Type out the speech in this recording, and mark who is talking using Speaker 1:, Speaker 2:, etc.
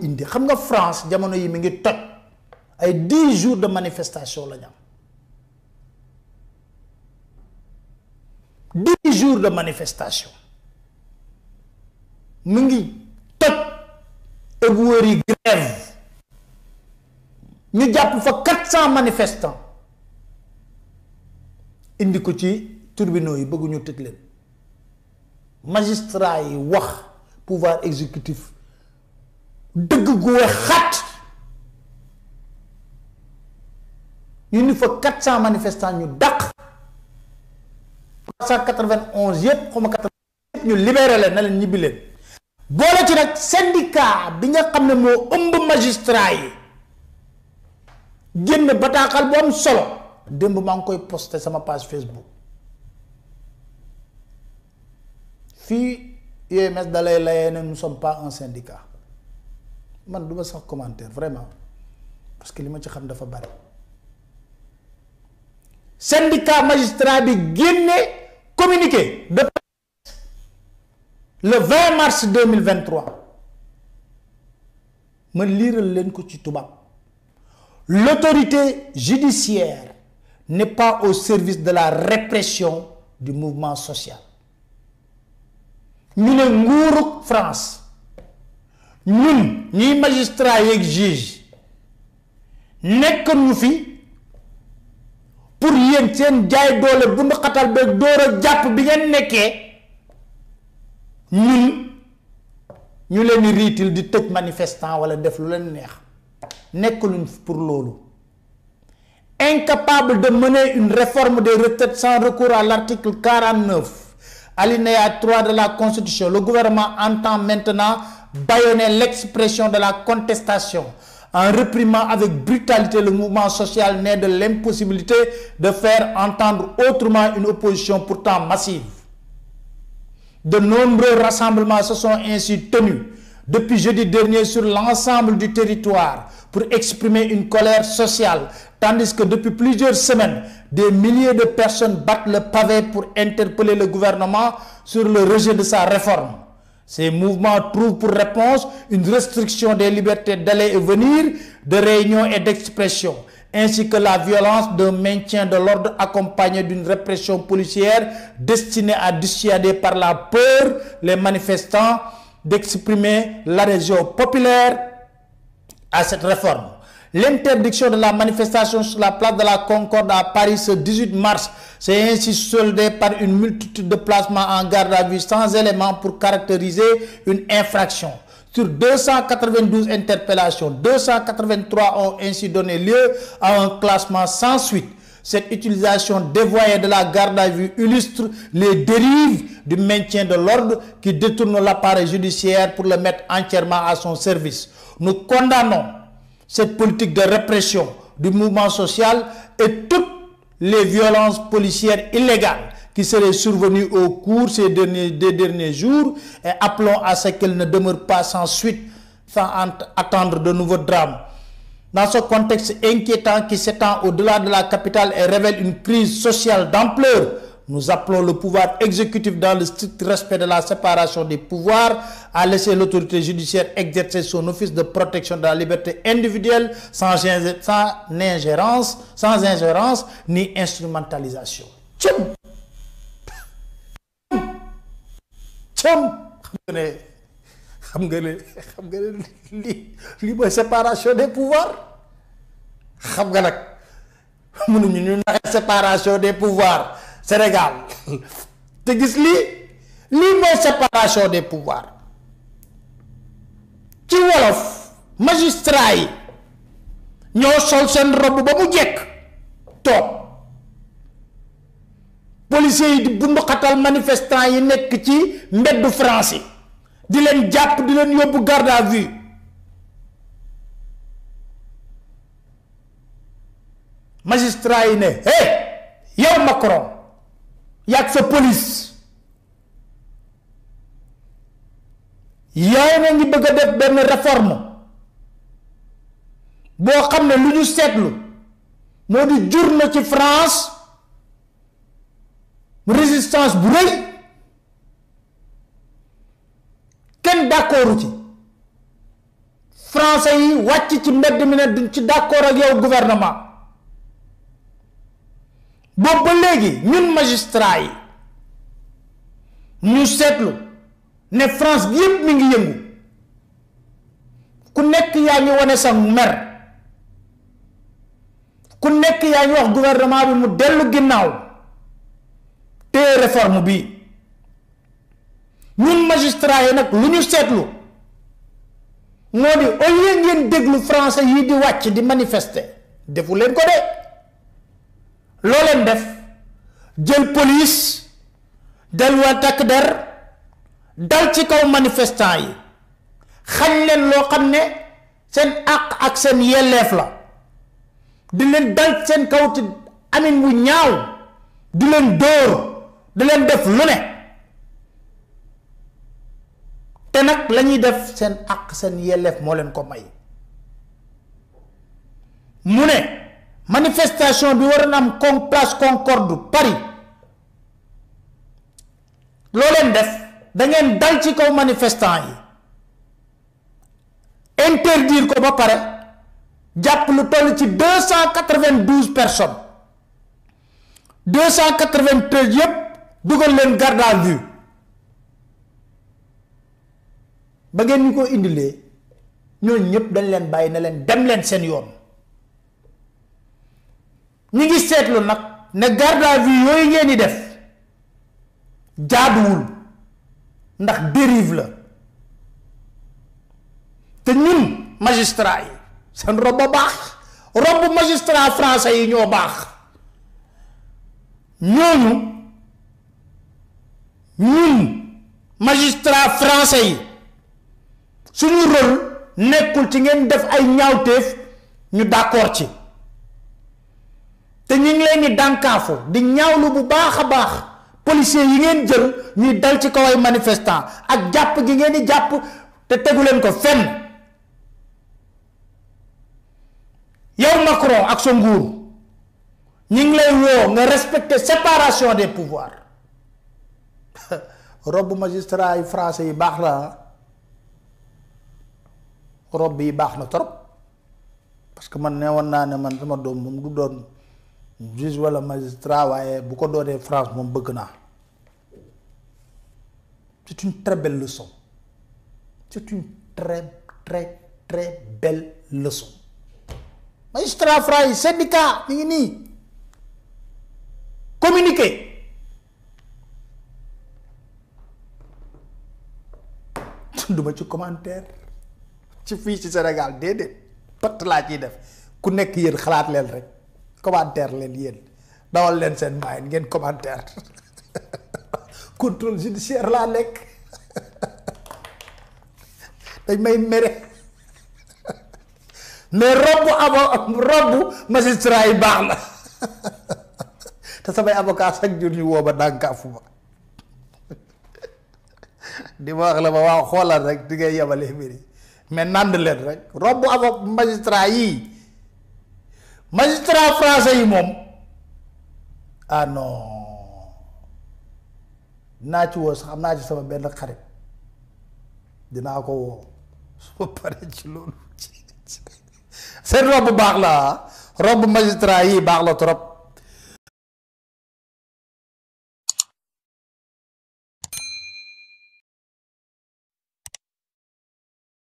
Speaker 1: indi xam nga France jamono yi mi ngi toj ay 10 jours de manifestation la ñu am 10 jours de manifestation mu ngi toj éboueurs yi grève ñu jàpp fa 400 manifestants indi ko ci tribunaux yi bëgguñu tëj leen magistrat yi wax pouvoir exécutif dëgg gu wex xat ñu ni fa 400 manifestants ñu dàq 391 yëpp xuma 80 yëpp ñu libéré leen na leen ñibbi leen boole ci nag syndicat bi nga xam ne moo ëmb magistrat yi génn bataaxal bu am solo démb maa ngi koy posté sama page Facebook fii UMS dalay layee ne nous ne sommes pas un syndicat man du ma sax commentaire vraiment parce que li ma ci xam dafa bari syndicat magistrat bi génne communiqué de le 20 mars 2023 ma liiral leen ko ci tubaab l'autorité judiciaire n'est pas au service de la répression du mouvement social. Nous ne nguuru France ñun ñi magistrat yeeg juge nekk ñu fi pour yéen seen jaay doole bu ndu xatal beeg door a jàpp bi ngeen nekkee ñun ñu leen di riitil di tëj manifestant wala def lu leen neex nekkuñu pour loolu. Incapable de mener une réforme des retraites sans recours à l'article 49, alinéa 3 de la Constitution, le gouvernement entend maintenant bâillonner l'expression de la contestation en réprimant avec brutalité le mouvement social né de l'impossibilité de faire entendre autrement une opposition pourtant massive. De nombreux rassemblements se sont ainsi tenus depuis jeudi dernier sur l'ensemble du territoire pour exprimer une colère sociale, tandis que depuis plusieurs semaines, des milliers de personnes battent le pavé pour interpeller le gouvernement sur le rejet de sa réforme. Ces mouvements trouvent pour réponse une restriction des libertés d'aller et venir, de réunion et d'expression, ainsi que la violence d'un maintien de l'ordre accompagné d'une répression policière destinée à dissuader par la peur les manifestants d'exprimer l'adhésion populaire à cette réforme. L'interdiction de la manifestation sur la place de la Concorde à Paris ce 18 mars s'est ainsi soldée par une multitude de placements en garde à vue sans éléments pour caractériser une infraction. Sur 292 interpellations, 283 ont ainsi donné lieu à un classement sans suite. Cette utilisation dévoyée de la garde à vue illustre les dérives du maintien de l'ordre qui détourne l'appareil judiciaire pour le mettre entièrement à son service. Nous condamnons cette politique de répression du mouvement social et toutes les violences policières illégales qui seraient survenues au cours des derniers jours et appelons à ce qu'elles ne demeurent pas sans suite, sans attendre de nouveaux drames. Dans ce contexte inquiétant qui s'étend au-delà de la capitale et révèle une crise sociale d'ampleur, nous appelons le pouvoir exécutif, dans le strict respect de la séparation des pouvoirs, à laisser l'autorité judiciaire exercer son office de protection de la liberté individuelle sans ingérence ni instrumentalisation. Tchum! Xam nga li mooy séparation des pouvoirs xam nga nag mënuñu ñu na séparation des pouvoirs Sénégal te gis lii mooy séparation des pouvoirs ci wolof magistrat yi ñoo sol seen robe ba mu jekk toog policiers yi di bunduxatal manifestants yi nekk ci mbeddu France yi di leen jàpp di leen yóbbu garde à vue magistrat yi ne hey yow Macron yàgg sa police yow na ngi bëgg a def benn réforme boo xam ne lu ñu seetlu moo di jur na ci France résistance bu rëy kenn d'accordu ci français yi wàcc ci mbedd mi ne duñ ci d'accord ak yow gouvernement boobu ba léegi ñun magistrat yi ñu seetlu ne France bi yëpp mi ngi yëngu ku nekk yaa ngi wane sa mer ku nekk yaa ngi wax gouvernement bi mu dellu ginnaaw te réforme bi ñun magistrat yi nag lu ñu seetlu moo di au lieu ngeen déglu français yi di wàcc di manifester defu leen ko de loo leen def jël police del waa takk der dal ci kaw manifestant yi xañ leen loo xam ne seen àq ak seen yelleef la di leen dal seen kaw ci amin bu ñaaw di leen dóor di leen def lu ne te nag la ñuy def seen àq seen yelleef moo leen ko may mu ne manifestation bi war na am comme place Concorde Paris loo leen def da ngeen dal ci kaw manifestant yi interdire ko ba pare jàpp lu toll ci 292 personnes 293 yëpp dugal leen garde à vue ba ngeen ñu ko indilee ñooñu ñëpp dañ leen bàyyi ne leen dem leen seen yoon ñi ngi seetlu nag ne garde à vue yooyu ngeen di def jaaduwul ndax dérive la te ñun magistrat yi seen rob ba baax rob magistrat français yi ñoo baax ñun magistrat français yi suñu rôle nekkul ci ngeen def ay ñaawteef ñu d'accord ci te ñu ngi leen di dànkaafu di ñaawlu bu baax a baax policiers yi ngeen jël ñuy dal ci kaw ay manifestants ak jàpp gi ngeen di jàpp te tegu leen ko fenn yow Macron ak sa nguur ñu ngi lay woo nga respecter séparation des pouvoirs robe magistrat yi français yi baax la robe yi baax na trop parce que man ne woon naa ne man sama doom moom du doon juge wala magistrat waaye bu ko doonee France moom bëgg naa c'est une très belle leçon c'est une très belle leçon magistrat France yi syndicat mi ngi nii communiqué duma ci commentaire ci fii ci Sénégal déedéet pat laa ciy def ku nekk yéen xalaat leen rek commentaire leen yéen dawal leen seen maay ngeen commentaire contrôle judiciaire laa nekk dañ may mere mais robbu magistrat yi baax na te samay avocat chaque jour ñu woo ba dànkaafu ma di ma wax la ma waaw xoolal rek di ngay yemalee mbiri mais nànd leen rek robbu magistrat yii magistrat français yi moom ah non dinaa ci woo sax am naa ci sama benn xarit dinaa ko woo su ma paree ci loolu seen robe baax la robe magistrat yi baax la trop